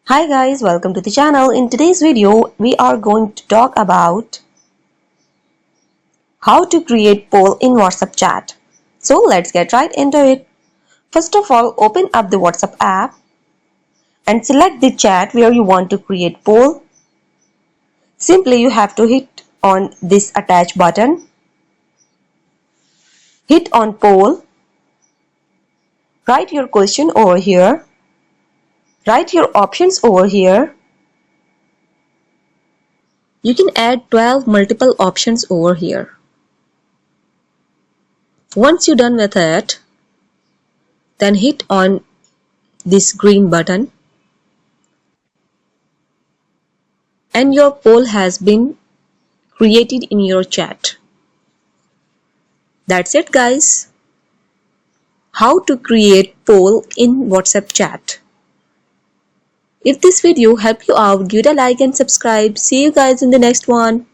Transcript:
Hi guys, welcome to the channel. In today's video, we are going to talk about how to create poll in WhatsApp chat. So let's get right into it. First of all, open up the WhatsApp app and select the chat where you want to create poll. Simply you have to hit on this attach button. Hit on poll. Write your question over here. Write your options over here. You can add 12 multiple options over here. Once you're done with it, then hit on this green button and your poll has been created in your chat. That's it guys. How to create poll in WhatsApp chat. If this video helped you out, give it a like and subscribe. See you guys in the next one.